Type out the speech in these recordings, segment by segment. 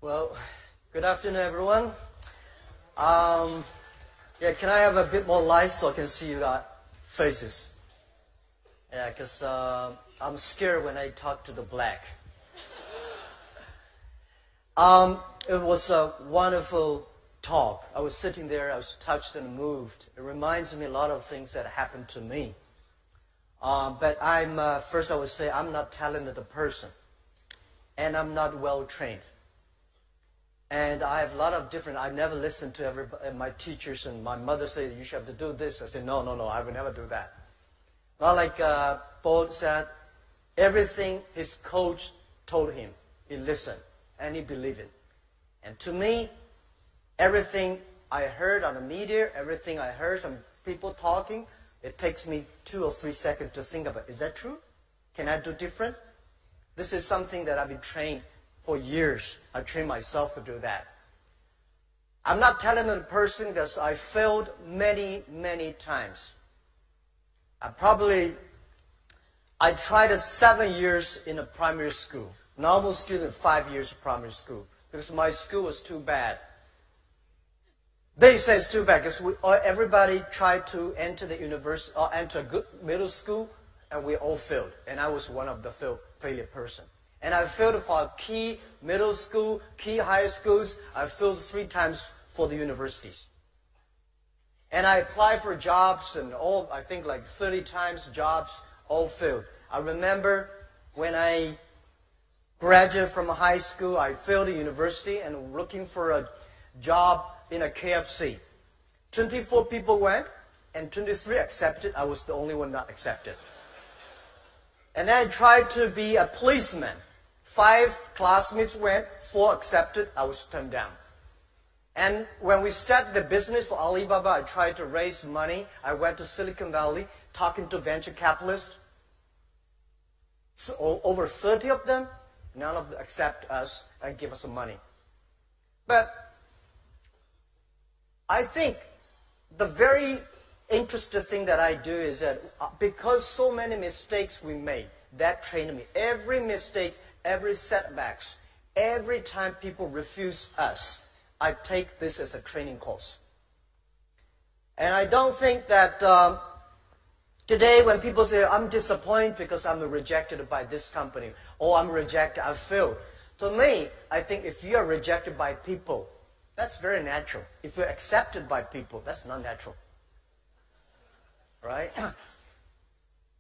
Well, good afternoon, everyone. Yeah, can I have a bit more light so I can see your faces? Yeah, because I'm scared when I talk to the black. It was a wonderful talk. I was sitting there, I was touched and moved. It reminds me a lot of things that happened to me. But first I would say I'm not talented a person. And I'm not well trained. And I have a lot of different, I never listened to my teachers, and my mother said, you should have to do this. I said, no, I would never do that. Not like Paul said, everything his coach told him, he listened, and he believed it. And to me, everything I heard on the media, everything I heard some people talking, it takes me 2 or 3 seconds to think about, is that true? Can I do different? This is something that I've been trained for years. I trained myself to do that. I'm not a talented person because I failed many, many times. I tried 7 years in a primary school. Normal student, 5 years of primary school. Because my school was too bad. They say it's too bad because everybody tried to enter the university or enter a good middle school, and we all failed. And I was one of the failure person. And I failed for key middle school, key high schools. I failed 3 times for the universities. And I applied for jobs and I think like 30 times jobs, all failed. I remember when I graduated from high school, I failed the university and looking for a job in a KFC. 24 people went and 23 accepted. I was the only one not accepted. And then I tried to be a policeman. 5 classmates went, 4 accepted, I was turned down. And when we started the business for Alibaba, I tried to raise money. I went to Silicon Valley, talking to venture capitalists. So, over 30 of them, none of them accept us and give us some money. But I think the very interesting thing that I do is that because so many mistakes we made, that trained me. Every mistake, every setbacks, every time people refuse us, I take this as a training course. And I don't think that today when people say, I'm disappointed because I'm rejected by this company, or I'm rejected, I failed. To me, I think if you are rejected by people, that's very natural. If you're accepted by people, that's not natural. Right?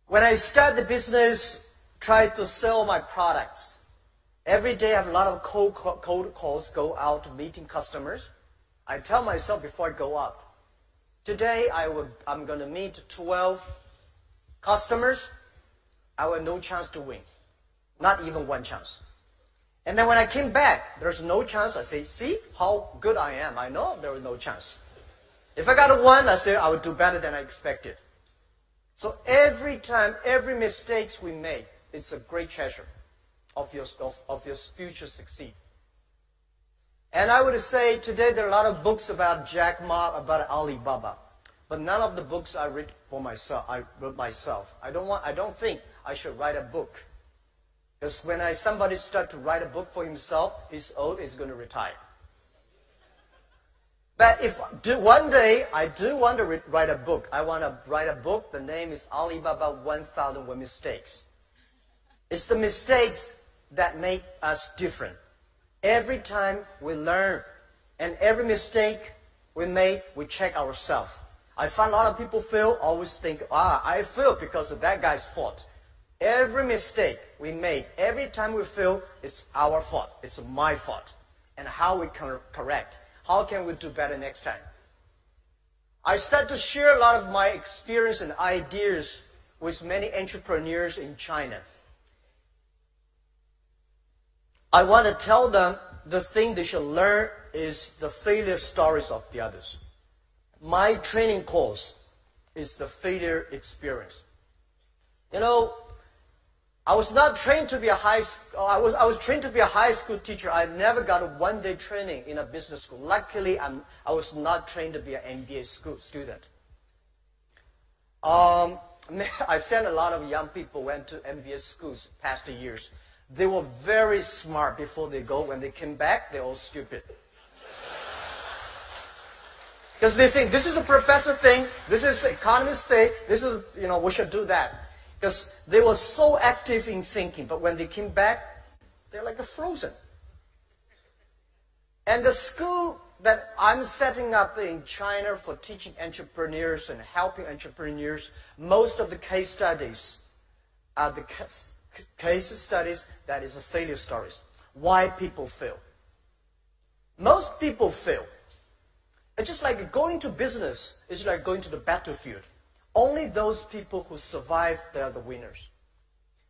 When I started the business, tried to sell my products. Every day I have a lot of cold calls, go out meeting customers. I tell myself before I go out, today I'm going to meet 12 customers. I have no chance to win. Not even 1 chance. And then when I came back, there's no chance. I say, see how good I am. I know there was no chance. If I got a 1, I say I would do better than I expected. So every time, every mistakes we make, it's a great treasure of your future succeed. And I would say today there are a lot of books about Jack Ma, about Alibaba, but none of the books I read for myself. I wrote myself. I don't think I should write a book, because when somebody starts to write a book for himself, he's old, he's going to retire. But if one day I do want to write a book, I want to write a book. The name is Alibaba 1001 Mistakes. It's the mistakes that make us different. Every time we learn, and every mistake we make, we check ourselves. I find a lot of people fail, always think, I failed because of that guy's fault. Every mistake we make, every time we fail, it's our fault. It's my fault. And how we can correct. How can we do better next time? I start to share a lot of my experience and ideas with many entrepreneurs in China. I want to tell them the thing they should learn is the failure stories of the others. My training course is the failure experience. You know, I was not trained to be a I was trained to be a high school teacher. I never got a 1-day training in a business school. Luckily, I was not trained to be an MBA student. I sent a lot of young people went to MBA schools past years. They were very smart before they go. When they came back, they're all stupid. Because they think, this is a professor thing, this is economist thing, this is, we should do that. Because they were so active in thinking, but when they came back, they're like frozen. And the school that I'm setting up in China for teaching entrepreneurs and helping entrepreneurs, most of the case studies are the case studies that is failure stories. Why people fail. Most people fail. It's just like going to business. It's like going to the battlefield. Only those people who survive, they are the winners.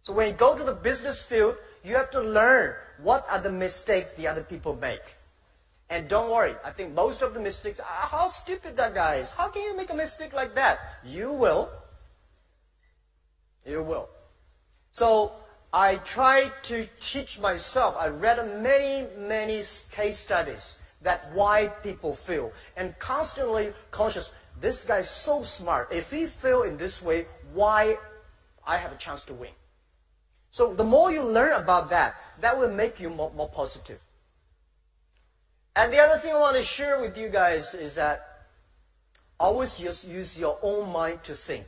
So when you go to the business field, you have to learn what are the mistakes the other people make. And don't worry, I think most of the mistakes, how stupid that guy is. How can you make a mistake like that? You will. You will. So I try to teach myself. I read many case studies that why people fail. And constantly conscious, this guy is so smart. If he fail in this way, why I have a chance to win? So the more you learn about that, that will make you more positive. And the other thing I want to share with you guys is that always use your own mind to think.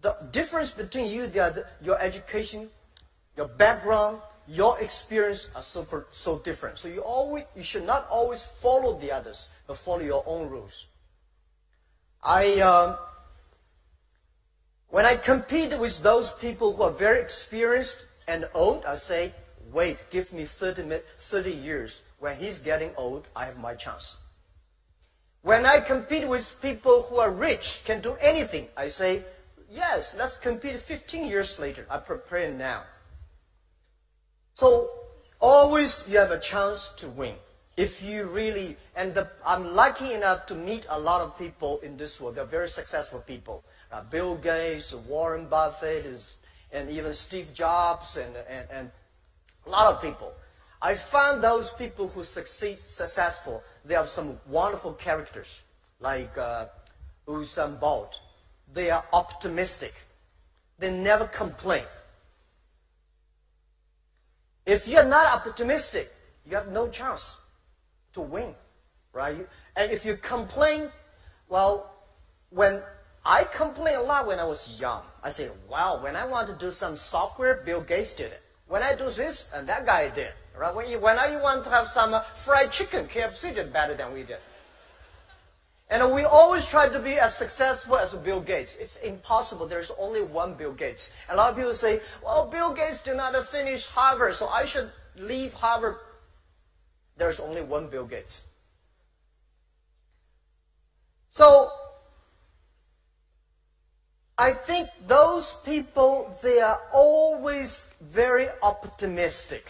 The difference between you, your education, your background, your experience are so different. So you should not always follow the others, but follow your own rules. When I compete with those people who are very experienced and old, I say, wait, give me 30 years. When he's getting old, I have my chance. When I compete with people who are rich, can do anything, I say, yes, let's compete 15 years later. I prepare now. So always you have a chance to win. If you really, I'm lucky enough to meet a lot of people in this world. They're very successful people. Bill Gates, Warren Buffett, and even Steve Jobs, and a lot of people. I found those people who successful, they have some wonderful characters, like Usain Bolt. They are optimistic. They never complain. If you're not optimistic, you have no chance to win, right? And if you complain, well, when I complained a lot when I was young. I said, wow, when I want to do some software, Bill Gates did it. When I do this, and that guy did. Right? When I want to have some fried chicken, KFC did better than we did. And we always try to be as successful as Bill Gates. It's impossible. There's only one Bill Gates. A lot of people say, well, Bill Gates did not finish Harvard, so I should leave Harvard. There's only one Bill Gates. So, I think those people, they are always very optimistic.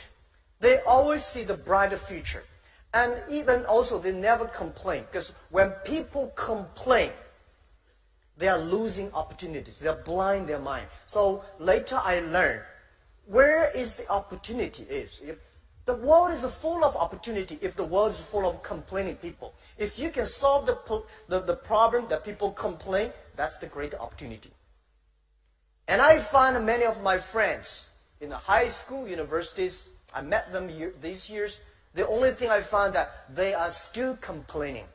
They always see the brighter future. And even also, they never complain. Because when people complain, they are losing opportunities. They are blind their mind. So later I learned, where is the opportunity is? The world is full of opportunity if the world is full of complaining people. If you can solve the problem that people complain, that's the great opportunity. And I find many of my friends in the high school, universities, I met them these years, the only thing I found that they are still complaining.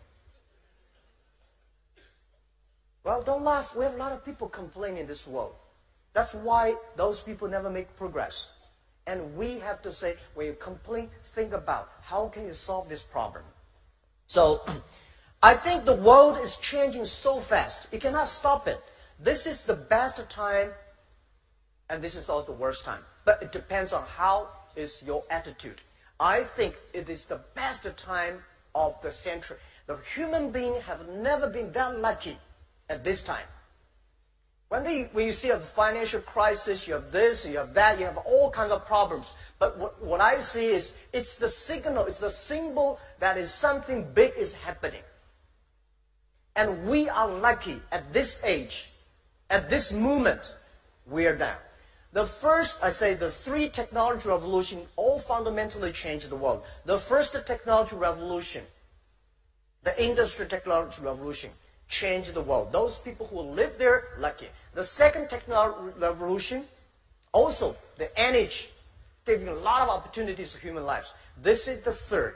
Well, don't laugh. We have a lot of people complaining in this world. That's why those people never make progress. And we have to say, when you complain, think about how can you solve this problem. So, I think the world is changing so fast. You cannot stop it. This is the best time, and this is also the worst time. But it depends on how is your attitude. I think it is the best time of the century. The human beings have never been that lucky at this time. When you see a financial crisis, you have this, you have that, you have all kinds of problems. But what I see is, it's the signal, it's the symbol that is something big is happening. And we are lucky at this age, at this moment, we are there. The first, I say, the three technology revolution all fundamentally changed the world. The first technology revolution, the industrial technology revolution, changed the world. Those people who live there, lucky. The second technology revolution Also, the energy, giving a lot of opportunities to human lives. This is the third.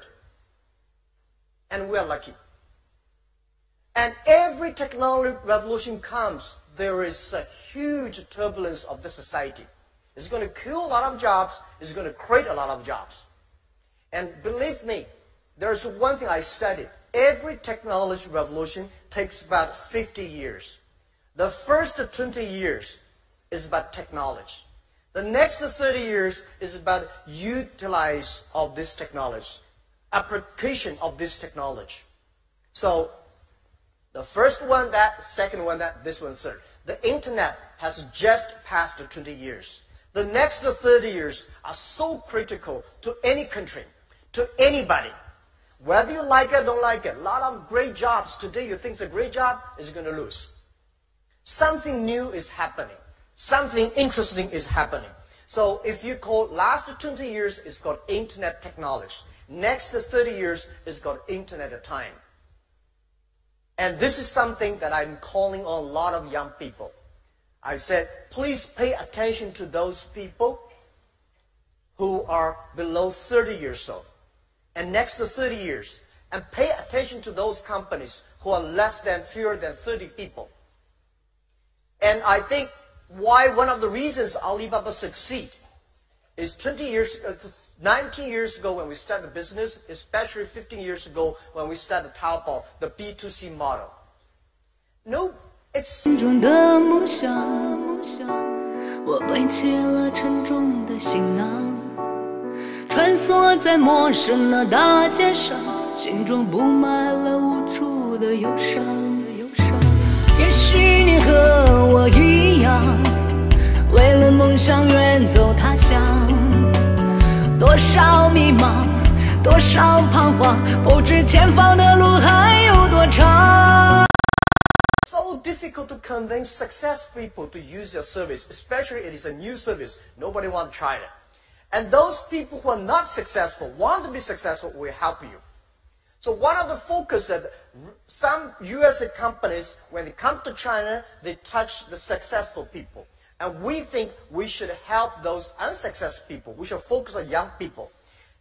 And we are lucky. And every technology revolution comes, there is a huge turbulence of the society. It's going to kill a lot of jobs. It's going to create a lot of jobs. And believe me, there's one thing I studied. Every technology revolution takes about 50 years. The first 20 years is about technology. The next 30 years is about utilize of this technology, application of this technology. So the first one, that, second one, that, this one, third. The internet has just passed the 20 years. The next 30 years are so critical to any country, to anybody. Whether you like it or don't like it, a lot of great jobs today you think is a great job is going to lose. Something new is happening. Something interesting is happening. So if you call last 20 years, it's called internet technology. Next 30 years is called internet time. And this is something that I'm calling on a lot of young people. I said, please pay attention to those people who are below 30 years old. And next to 30 years, and pay attention to those companies who are fewer than 30 people. And I think why one of the reasons Alibaba succeed is 19 years ago when we started the business, especially 15 years ago when we started Taobao, the B2C model. No, it's... 穿梭在陌生的大街上，心中布满了无处的忧伤。也许你和我一样，为了梦想远走他乡。多少迷茫，多少彷徨，不知前方的路还有多长。 So difficult to convince successful people to use your service, especially it is a new service. Nobody wants to try it. And those people who are not successful, want to be successful, will help you. So one of the focus that some US companies, when they come to China, they touch the successful people. And we think we should help those unsuccessful people. We should focus on young people.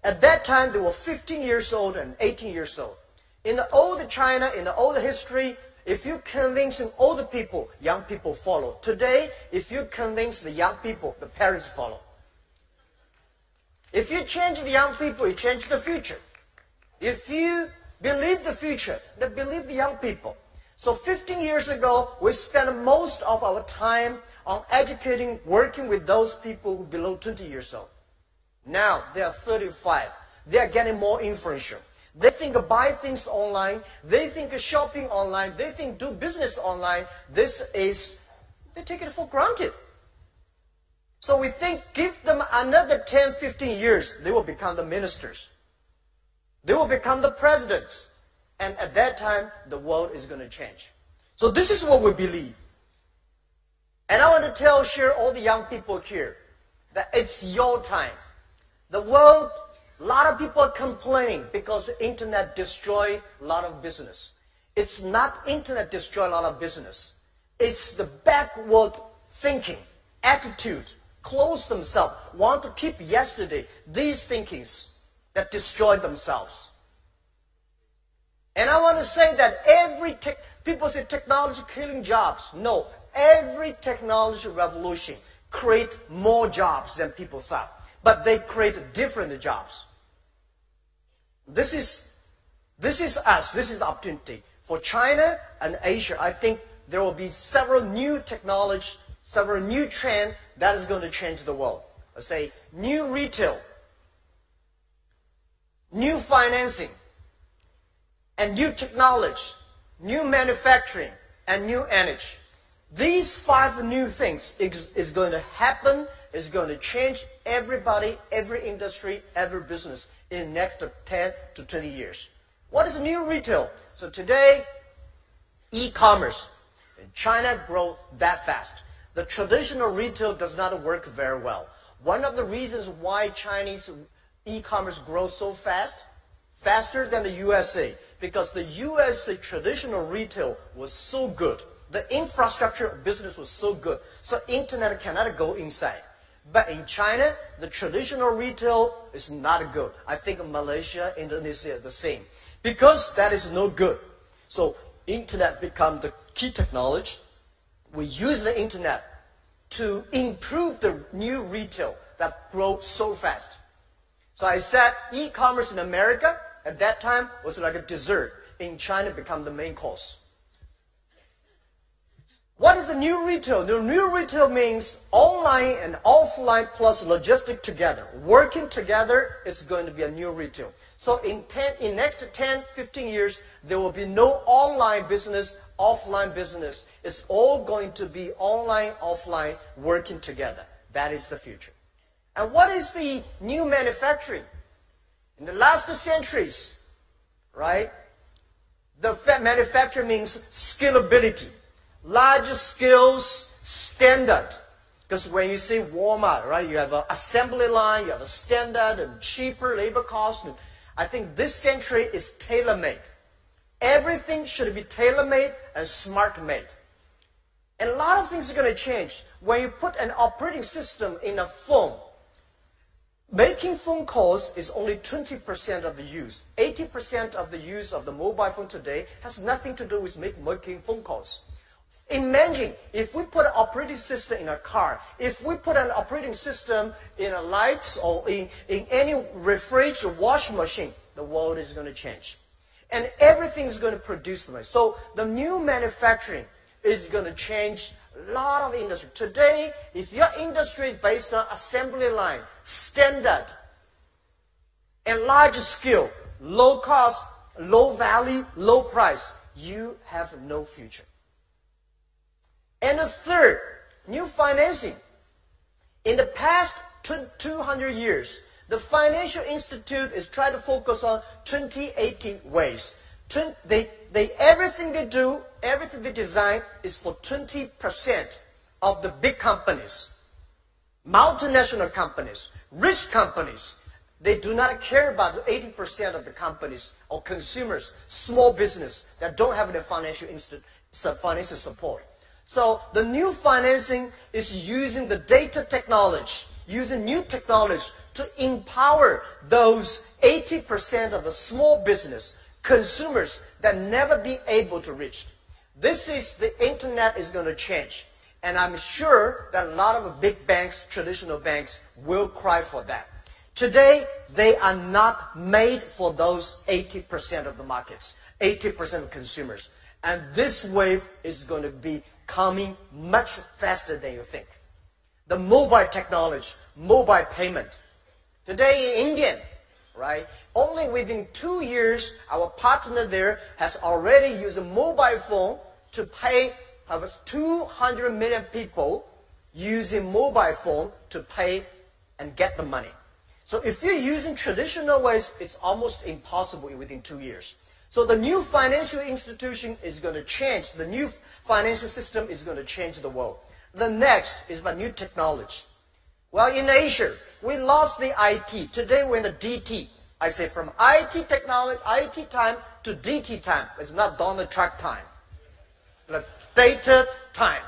At that time, they were 15 years old and 18 years old. In the old China, in the old history, if you convince older people, young people follow. Today, if you convince the young people, the parents follow. If you change the young people, you change the future. If you believe the future, then believe the young people. So 15 years ago, we spent most of our time on educating, working with those people who are below 20 years old. Now, they are 35. They are getting more influential. They think of buy things online. They think of shopping online. They think do business online. They take it for granted. So we think give them another 10, 15 years, they will become the ministers. They will become the presidents. And at that time, the world is going to change. So this is what we believe. And I want to share all the young people here that it's your time. The world, a lot of people are complaining because the internet destroyed a lot of business. It's not internet destroy a lot of business. It's the backward thinking, attitude, close themselves, want to keep yesterday, these thinkings that destroy themselves. And I want to say that people say technology killing jobs. No, every technology revolution create more jobs than people thought. But they create different jobs. This is us. This is the opportunity. For China and Asia, I think there will be several new technology, several new trends that is going to change the world. Let's say new retail, new financing, and new technology, new manufacturing, and new energy. These 5 new things is going to happen, is going to change everybody, every industry, every business in the next 10 to 20 years. What is new retail? So today, e-commerce in China grow that fast. The traditional retail does not work very well. One of the reasons why Chinese e-commerce grows so fast, faster than the USA, because the USA traditional retail was so good. The infrastructure of business was so good, so internet cannot go inside. But in China, the traditional retail is not good. I think Malaysia, Indonesia, the same. Because that is no good. So internet become the key technology. We use the internet to improve the new retail that grows so fast. So I said e-commerce in America at that time was like a dessert. In China, become the main course. What is the new retail? The new retail means online and offline plus logistic together. Working together, it's going to be a new retail. So in next 10, 15 years, there will be no online business, offline business. It's all going to be online, offline, working together. That is the future. And what is the new manufacturing? In the last centuries, right? The manufacturing means scalability. Large scales, standard. Because when you see Walmart, right, you have an assembly line, you have a standard and cheaper labor cost. And I think this century is tailor-made. Everything should be tailor-made and smart-made. And a lot of things are going to change. When you put an operating system in a phone, making phone calls is only 20% of the use. 80% of the use of the mobile phone today has nothing to do with making phone calls. Imagine if we put an operating system in a car, if we put an operating system in a lights or in any refrigerator, washing machine, the world is going to change. And everything is going to produce money. So the new manufacturing is going to change a lot of industry. Today, if your industry is based on assembly line, standard, and large scale, low cost, low value, low price, you have no future. And the third, new financing. In the past 200 years, the financial institute is trying to focus on 20-80 ways. Everything they do, everything they design is for 20% of the big companies, multinational companies, rich companies. They do not care about the 80% of the companies or consumers, small business that don't have the financial support. So the new financing is using the data technology, using new technology to empower those 80% of the small business, consumers that never be able to reach. This is the internet is going to change. And I'm sure that a lot of big banks, traditional banks, will cry for that. Today, they are not made for those 80% of the markets, 80% of consumers. And this wave is going to be coming much faster than you think. The mobile technology, mobile payment. Today in India, right, only within 2 years, our partner there has already used a mobile phone to pay 200 million people using mobile phone to pay and get the money. So if you're using traditional ways, it's almost impossible within 2 years. So the new financial institution is going to change. The new financial system is going to change the world. The next is about new technology. Well, in Asia, we lost the IT. Today we're in the DT. I say from IT technology, IT time to DT time. It's not Donald Trump time. Like data time.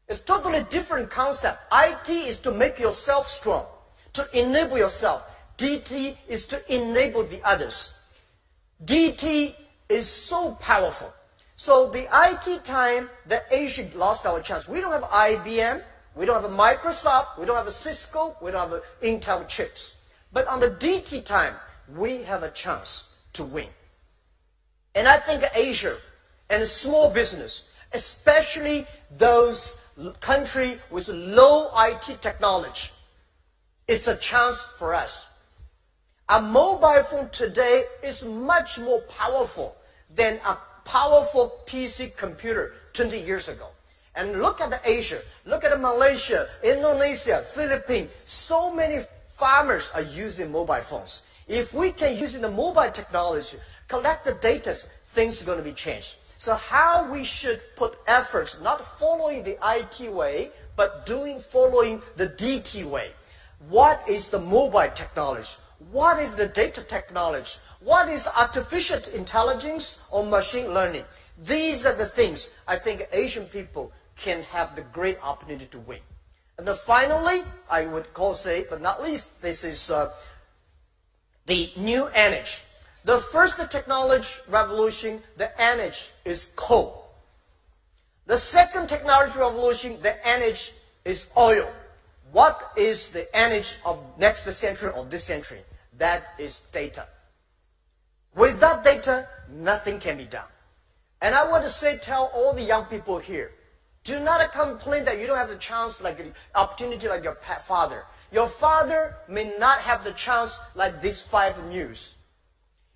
It's totally different concept. IT is to make yourself strong, to enable yourself. DT is to enable the others. DT is so powerful. So the IT time, the Asia lost our chance. We don't have IBM, we don't have a Microsoft, we don't have a Cisco, we don't have a Intel chips. But on the DT time, we have a chance to win. And I think Asia and small business, especially those countries with low IT technology, it's a chance for us. A mobile phone today is much more powerful than a powerful PC computer 20 years ago. And look at Asia, look at Malaysia, Indonesia, Philippines. So many farmers are using mobile phones. If we can use the mobile technology, collect the data, things are going to be changed. So how we should put efforts, not following the IT way, but following the DT way. What is the mobile technology? What is the data technology? What is artificial intelligence or machine learning? These are the things I think Asian people can have the great opportunity to win. And then finally, I would say, but not least, this is the new energy. The first technology revolution, the energy is coal. The second technology revolution, the energy is oil. What is the energy of next century or this century? That is data. Without data, nothing can be done. And I want to say, tell all the young people here, do not complain that you don't have the chance, like the opportunity like your father. Your father may not have the chance like these 5 news.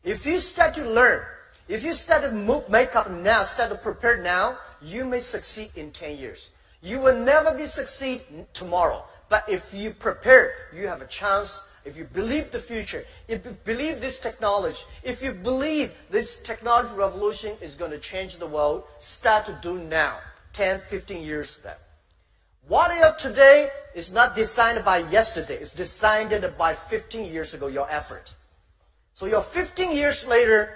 If you start to learn, if you start to make up now, start to prepare now, you may succeed in 10 years. You will never be succeed tomorrow. But if you prepare, you have a chance. If you believe the future, if you believe this technology, if you believe this technology revolution is going to change the world, start to do now. 10, 15 years then. What you are today is not designed by yesterday. It's designed by 15 years ago, your effort. So your 15 years later,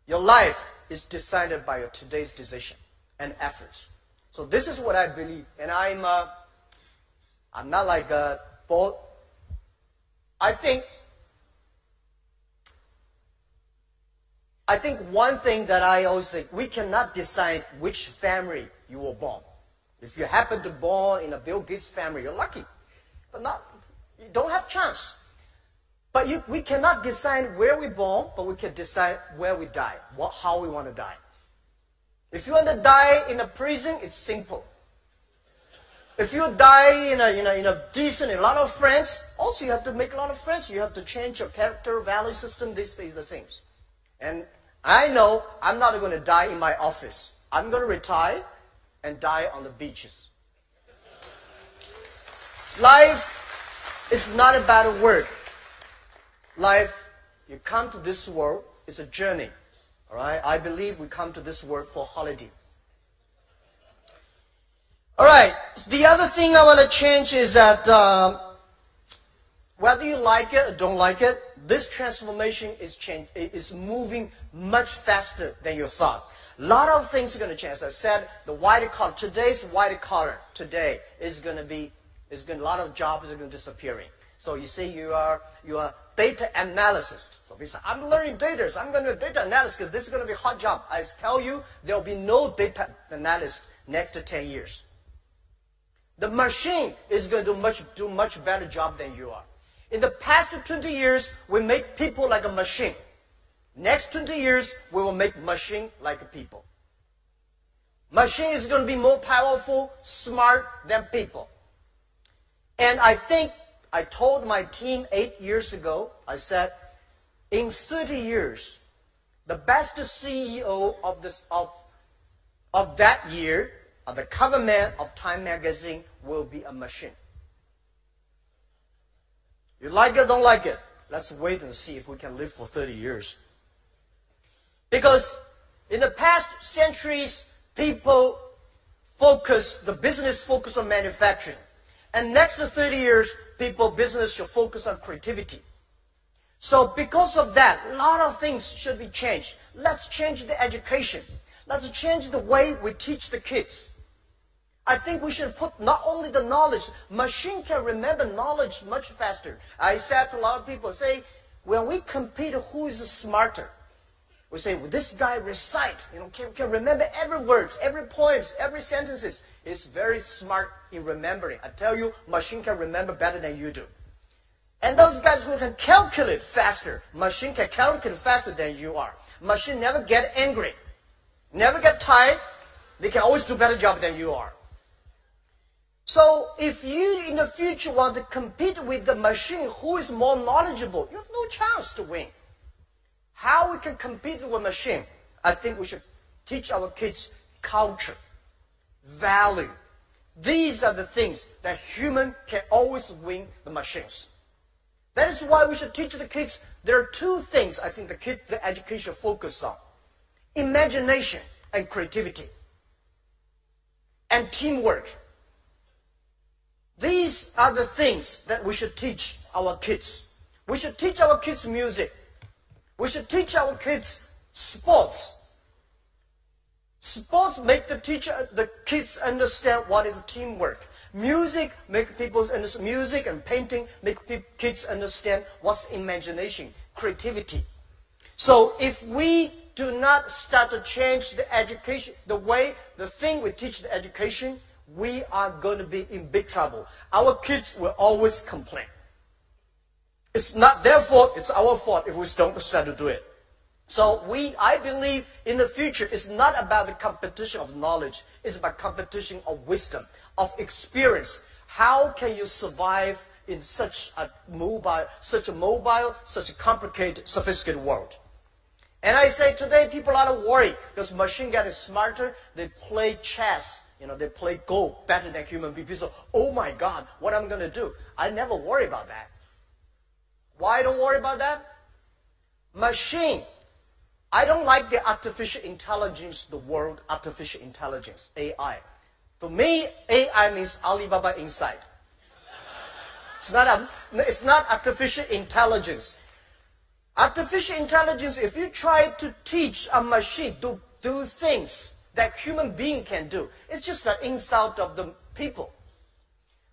your life is decided by your today's decision and efforts. So this is what I believe. And I'm not like a bold. I think one thing that I always say, we cannot decide which family you were born. If you happen to be born in a Bill Gates family, you're lucky. But you don't have chance. But we cannot decide where we're born, but we can decide where we die, how we want to die. If you want to die in a prison, it's simple. If you die in a decent, a lot of friends, also you have to make a lot of friends. You have to change your character, value system, these things. And I know I'm not going to die in my office. I'm going to retire and die on the beaches. Life is not about work. Life, you come to this world, is a journey. All right? I believe we come to this world for holiday. All right. The other thing I want to change is that whether you like it or don't like it, this transformation is moving much faster than you thought. A lot of things are going to change. As I said, the white collar, today's white collar today is going to be, a lot of jobs are going to disappearing. So you see, you are data analysis. So we say, I'm learning data, so I'm going to do data analysis because this is going to be a hot job. I tell you, there will be no data analyst next to 10 years. The machine is going to do much better job than you are. In the past 20 years, we make people like a machine. Next 20 years, we will make machine like people. Machine is going to be more powerful, smart than people. And I think I told my team 8 years ago, I said, in 30 years, the best CEO of that year, of the cover man of Time magazine, will be a machine. You like it, don't like it? Let's wait and see if we can live for 30 years. Because in the past centuries, people the business focus on manufacturing. And next 30 years, business should focus on creativity. So because of that, a lot of things should be changed. Let's change the education. Let's change the way we teach the kids. I think we should put not only the knowledge, machine can remember knowledge much faster. I said to a lot of people, say, when we compete who is smarter, we say, well, this guy recite, can remember every words, every poems, every sentences. Is very smart in remembering. I tell you, machine can remember better than you do. And those guys who can calculate faster, machine can calculate faster than you are. Machine never get angry, never get tired. They can always do a better job than you are. So if you in the future want to compete with the machine who is more knowledgeable, you have no chance to win. How we can compete with machine? I think we should teach our kids culture, value. These are the things that human can always win the machines. That is why we should teach the kids. There are two things I think the education focus on: imagination and creativity, and teamwork. These are the things that we should teach our kids. We should teach our kids music. We should teach our kids sports. Sports make the kids understand what is teamwork. Music make people understand. Music and painting make kids understand what's imagination, creativity. So if we do not start to change the education, the thing we teach the education, we are going to be in big trouble. Our kids will always complain. It's not their fault, it's our fault if we don't start to do it. So I believe in the future, it's not about the competition of knowledge. It's about competition of wisdom, of experience. How can you survive in such a mobile, such a complicated, sophisticated world? And I say today people are worried because machine getting smarter. They play chess, they play Go better than human beings. So, oh my God, what am I going to do? I never worry about that. Why I don't worry about that? Machine. I don't like the artificial intelligence, the word artificial intelligence, AI. For me, AI means Alibaba inside. It's not artificial intelligence. Artificial intelligence, if you try to teach a machine to do things that human being can do, it's just an insult of the people.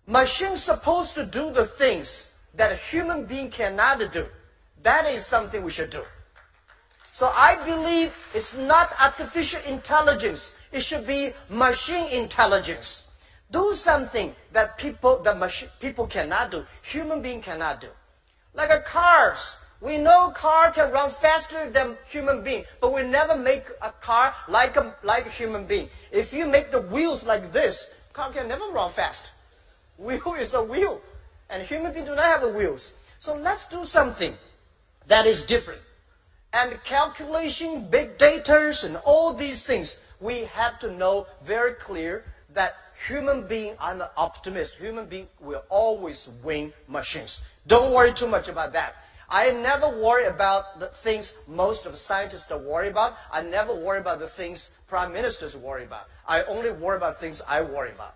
Machine's supposed to do the things that a human being cannot do. That is something we should do. So I believe it's not artificial intelligence. It should be machine intelligence. Do something that people cannot do, human being cannot do. Like cars. We know car can run faster than human being, but we never make a car like a human being. If you make the wheels like this, car can never run fast. Wheel is a wheel, and human beings do not have wheels. So let's do something that is different. And calculation, big data, and all these things, we have to know very clear that human being, I'm an optimist, human being will always win machines. Don't worry too much about that. I never worry about the things most of scientists are worried about. I never worry about the things prime ministers worry about. I only worry about things I worry about.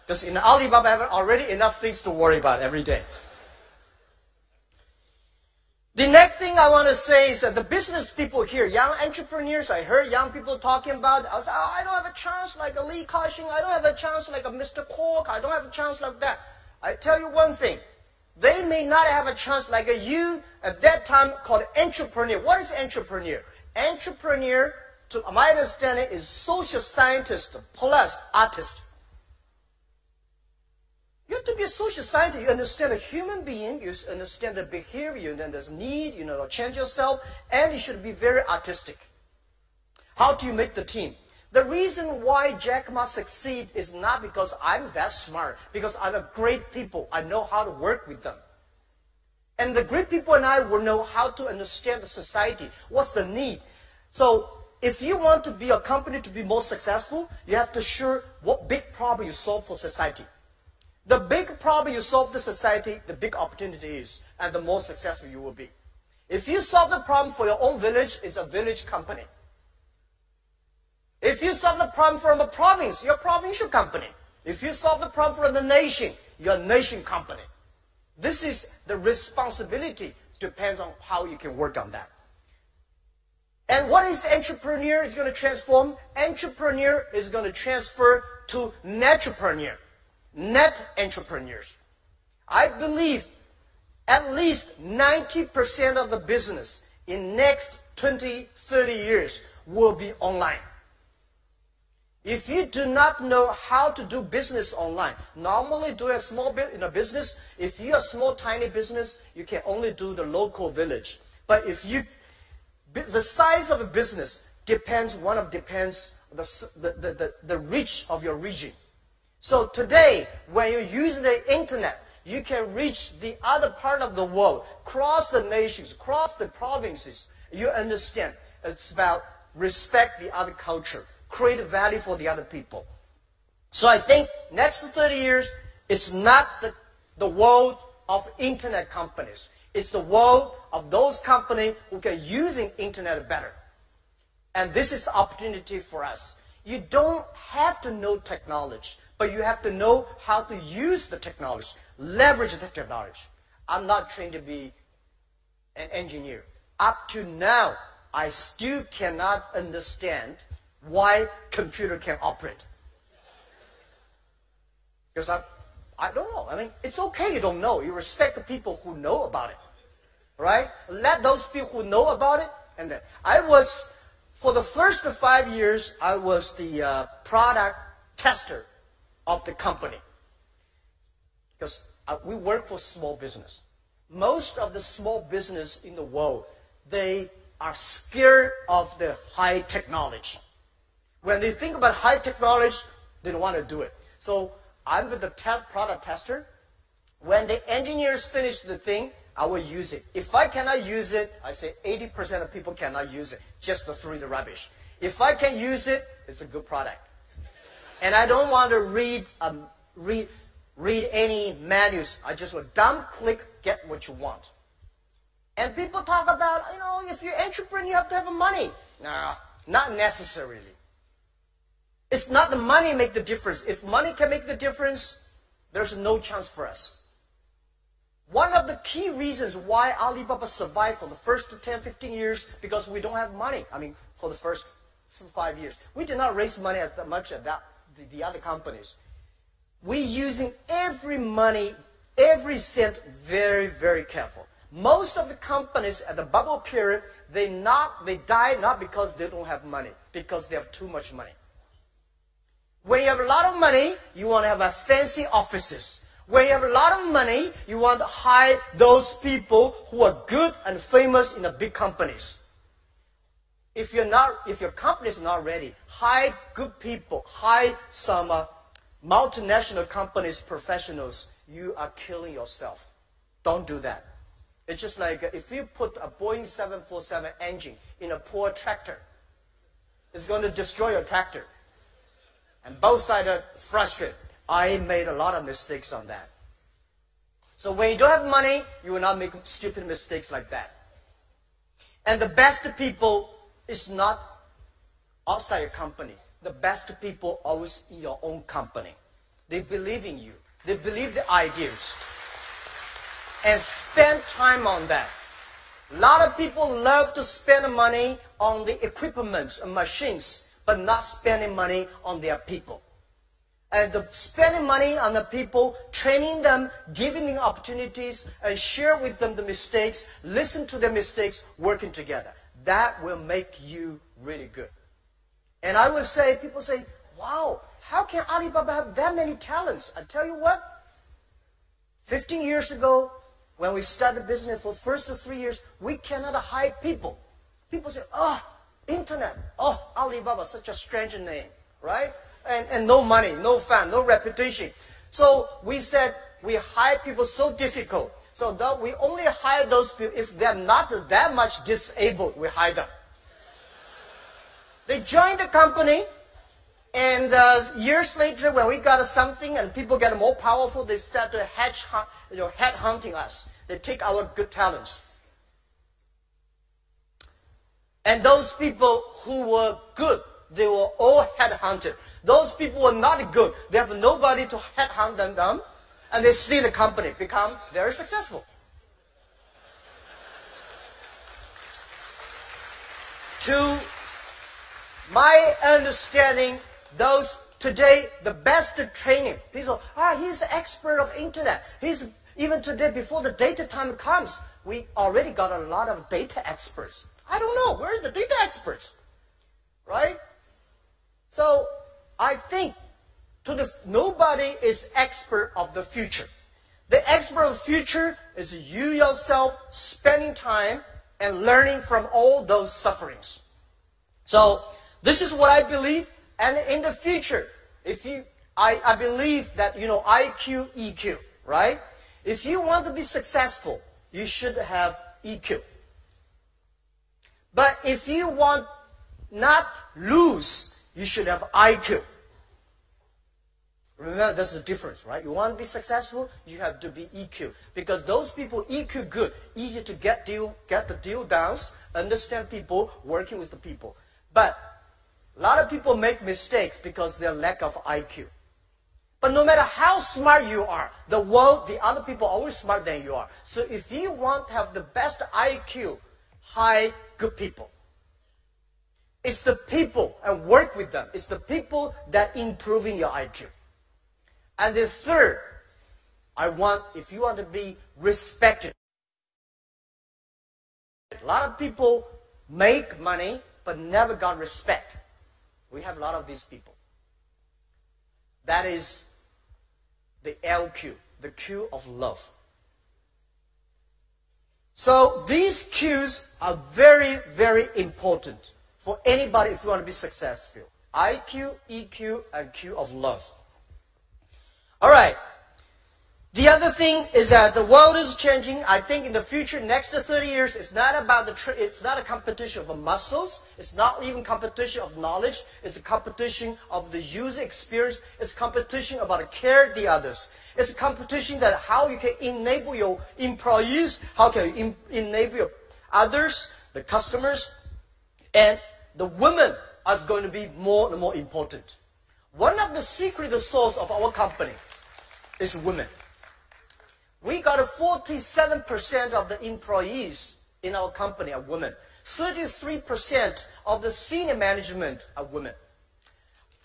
Because in Alibaba, I have already enough things to worry about every day. The next thing I want to say is that the business people here, young entrepreneurs, I heard young people talking about, I was like, oh, I don't have a chance like a Lee Ka-shing, I don't have a chance like a Mr. Kwok, I don't have a chance like that. I tell you one thing. They may not have a chance like you at that time called entrepreneur. What is entrepreneur? Entrepreneur, to my understanding, is social scientist plus artist. You have to be a social scientist. You understand a human being. You understand the behavior. Then there's need, to change yourself. And you should be very artistic. How do you make the team? The reason why Jack Ma succeed is not because I'm that smart, because I'm a great people. I know how to work with them. And the great people and I will know how to understand the society. What's the need? So if you want to be a company to be more successful, you have to sure what big problem you solve for society. The big problem you solve the society, the big opportunity is, and the more successful you will be. If you solve the problem for your own village, it's a village company. If you solve the problem from a province, you're a provincial company. If you solve the problem for the nation, you're a nation company. This is the responsibility, depends on how you can work on that. And what is entrepreneur is going to transform? Entrepreneur is going to transfer to netrepreneur, net entrepreneurs. I believe at least 90% of the business in next 20, 30 years will be online. If you do not know how to do business online, normally do a small bit in a business. If you're a small, tiny business, you can only do the local village. But if you, the size of a business depends the reach of your region. So today, when you use the internet, you can reach the other part of the world, cross the nations, cross the provinces. You understand it's about respect the other culture. Create value for the other people. So I think next 30 years, it's not the world of internet companies. It's the world of those companies who can using internet better. And this is the opportunity for us. You don't have to know technology, but you have to know how to use the technology, leverage the technology. I'm not trained to be an engineer. Up to now, I still cannot understand why computer can operate. Because I don't know. I mean, it's okay you don't know. You respect the people who know about it. Right? Let those people who know about it. And then for the first 5 years, I was the product tester of the company. Because we work for small business. Most of the small business in the world, they are scared of the high technology. When they think about high technology, they don't want to do it. So I'm the product tester. When the engineers finish the thing, I will use it. If I cannot use it, I say 80% of people cannot use it, just to throw the rubbish. If I can use it, it's a good product. And I don't want to read any manuals. I just want dumb, click, get what you want. And people talk about, if you're an entrepreneur, you have to have money. No, not necessarily. It's not the money make the difference. If money can make the difference, there's no chance for us. One of the key reasons why Alibaba survived for the first 10, 15 years, because we don't have money. I mean, for the first 5 years. We did not raise money as much as the other companies. We using every cent very, very careful. Most of the companies at the bubble period, they die not because they don't have money, because they have too much money. When you have a lot of money, you want to have a fancy offices. When you have a lot of money, you want to hire those people who are good and famous in the big companies. If your company is not ready, hire good people, hire some multinational companies, professionals. You are killing yourself. Don't do that. It's just like if you put a Boeing 747 engine in a poor tractor, it's going to destroy your tractor. And both sides are frustrated. I made a lot of mistakes on that. So when you don't have money, you will not make stupid mistakes like that. And the best people is not outside your company. The best people are always in your own company. They believe in you. They believe the ideas. And spend time on that. A lot of people love to spend money on the equipment and machines, but not spending money on their people. And spending money on the people, training them, giving them opportunities, and share with them the mistakes, listen to their mistakes, working together. That will make you really good. And I would say, people say, wow, how can Alibaba have that many talents? I tell you what, 15 years ago, when we started business for the first 3 years, we cannot hire people. People say, oh, internet, oh, Alibaba, such a strange name, right? And no money, no fun, no reputation. So we said we hire people so difficult. So that we only hire those people if they're not that much disabled, we hire them. They join the company, and years later when we got something and people get more powerful, they start to head hunting us. They take our good talents. And those people who were good, they were all headhunted. Those people were not good. They have nobody to headhunt them, and they stay in the company, become very successful. To my understanding, those today, the best training, people, he's the expert of internet. Even today, before the data time comes, we already got a lot of data experts. I don't know, where are the data experts? Right? So, I think nobody is expert of the future. The expert of the future is you yourself spending time and learning from all those sufferings. So this is what I believe. And in the future, I believe that, IQ, EQ, right? If you want to be successful, you should have EQ. But if you want not lose, you should have IQ. Remember, that's the difference, right? You want to be successful, you have to be EQ. Because those people, EQ good, easy to get the deal done, understand people, working with the people. But a lot of people make mistakes because of their lack of IQ. But no matter how smart you are, the other people are always smarter than you are. So if you want to have the best IQ, hire good people. It's the people and work with them. It's the people that improving your IQ. And the third, if you want to be respected. A lot of people make money but never got respect. We have a lot of these people. That is the LQ, the Q of love. So these Qs are very, very important for anybody if you want to be successful. IQ, EQ, and Q of love. All right. The other thing is that the world is changing. I think in the future, next to 30 years, it's not about it's not a competition of muscles. It's not even competition of knowledge. It's a competition of the user experience. It's competition about care the others. It's a competition that how you can enable your employees, how can you enable your others, the customers, and the women are going to be more and more important. One of the secret source of our company is women. We got 47% of the employees in our company are women. 33% of the senior management are women.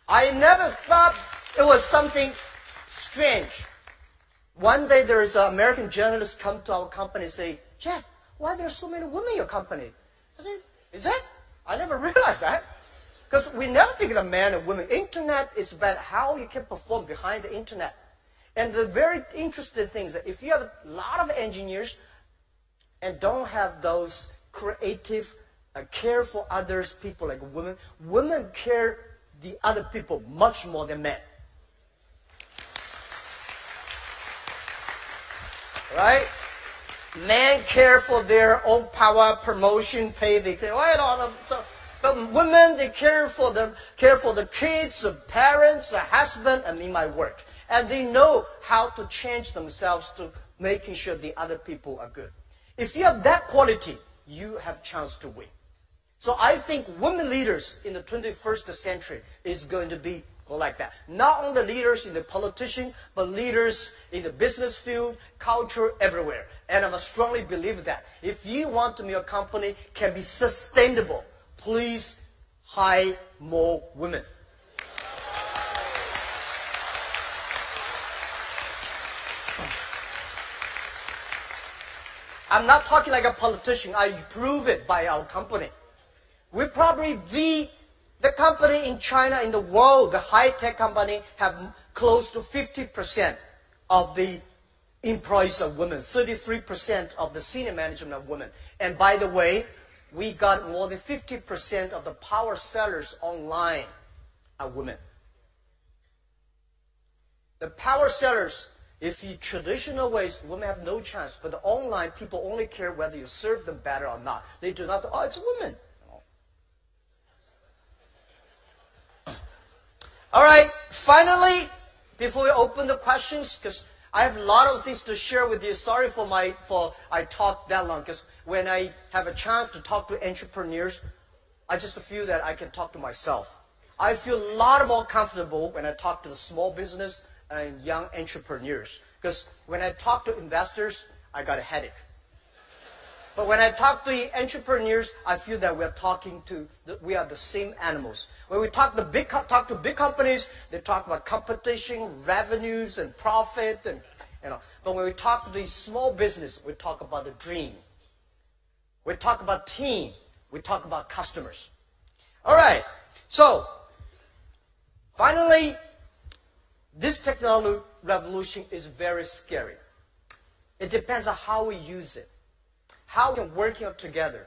I never thought it was something strange. One day there is an American journalist come to our company and say, Jack, why there are so many women in your company? I said, is that? I never realized that. Because we never think of men and women. Internet is about how you can perform behind the internet. And the very interesting thing is that if you have a lot of engineers and don't have those creative, care for others, people like women, women care the other people much more than men. Right? Men care for their own power, promotion, pay. They say, but women, they care for the kids, the parents, the husband, and in my work. And they know how to change themselves to making sure the other people are good. If you have that quality, you have a chance to win. So I think women leaders in the 21st century is going to be like that. Not only leaders in the politician, but leaders in the business field, culture, everywhere. And I strongly believe that. If you want to make your company can be sustainable, please hire more women. I'm not talking like a politician. I prove it by our company. We're probably the company in China, in the world, the high-tech company, have close to 50% of the employees are women. 33% of the senior management are women. And by the way, we got more than 50% of the power sellers online are women. The power sellers, if you traditional ways, women have no chance. But the online, people only care whether you serve them better or not. They do not, oh, it's a woman. All right, finally, before we open the questions, because I have a lot of things to share with you. Sorry for I talked that long, because when I have a chance to talk to entrepreneurs, I just feel that I can talk to myself. I feel a lot more comfortable when I talk to the small business and young entrepreneurs. Because when I talk to investors, I got a headache. But when I talk to the entrepreneurs, I feel that we are the same animals. When we talk to big companies, they talk about competition, revenues, and profit, and But when we talk to the small business, we talk about the dream. We talk about team. We talk about customers. All right. So finally, this technology revolution is very scary. It depends on how we use it. How we can work together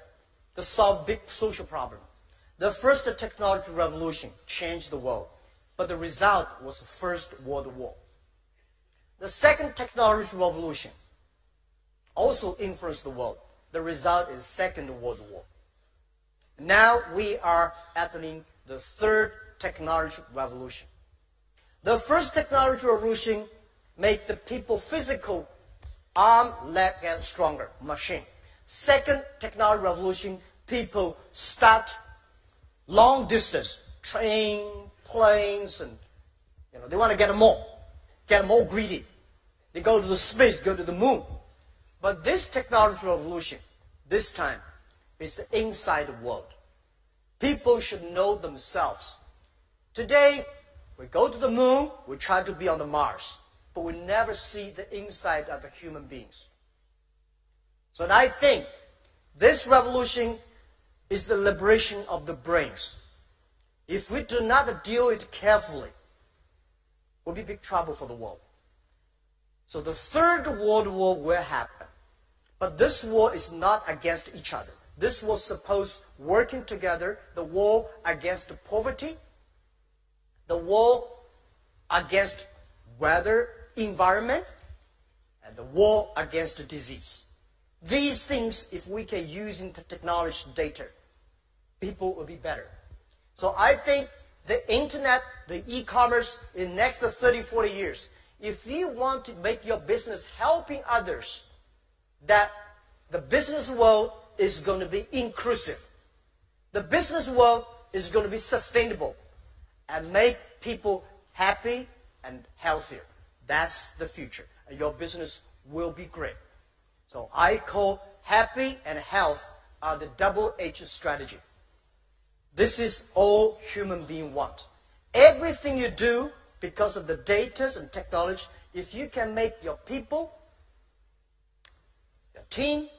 to solve big social problems. The first technology revolution changed the world, but the result was the First World War. The second technology revolution also influenced the world. The result is Second World War. Now we are entering the third technology revolution. The first technology revolution made the people physical, arm, leg, and stronger, machine. Second technology revolution, people start long distance, train, planes, and they want to get more greedy. They go to the space, go to the moon. But this technology revolution, this time, is the inside world. People should know themselves. Today, we go to the moon, we try to be on the Mars, but we never see the inside of the human beings. So I think this revolution is the liberation of the brains. If we do not deal with it carefully, we'll be in big trouble for the world. So the Third World War will happen. But this war is not against each other. This war supposed working together, the war against poverty, the war against weather, environment, and the war against disease. These things, if we can use into technology data, people will be better. So I think the internet, the e-commerce in the next 30, 40 years, if you want to make your business helping others, that the business world is going to be inclusive. The business world is going to be sustainable and make people happy and healthier. That's the future. And your business will be great. So I call happy and health are the double H strategy. This is all human beings want. Everything you do, because of the data and technology, if you can make your people, your team,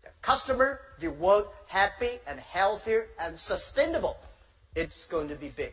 your customer, the world happy and healthier and sustainable, it's going to be big.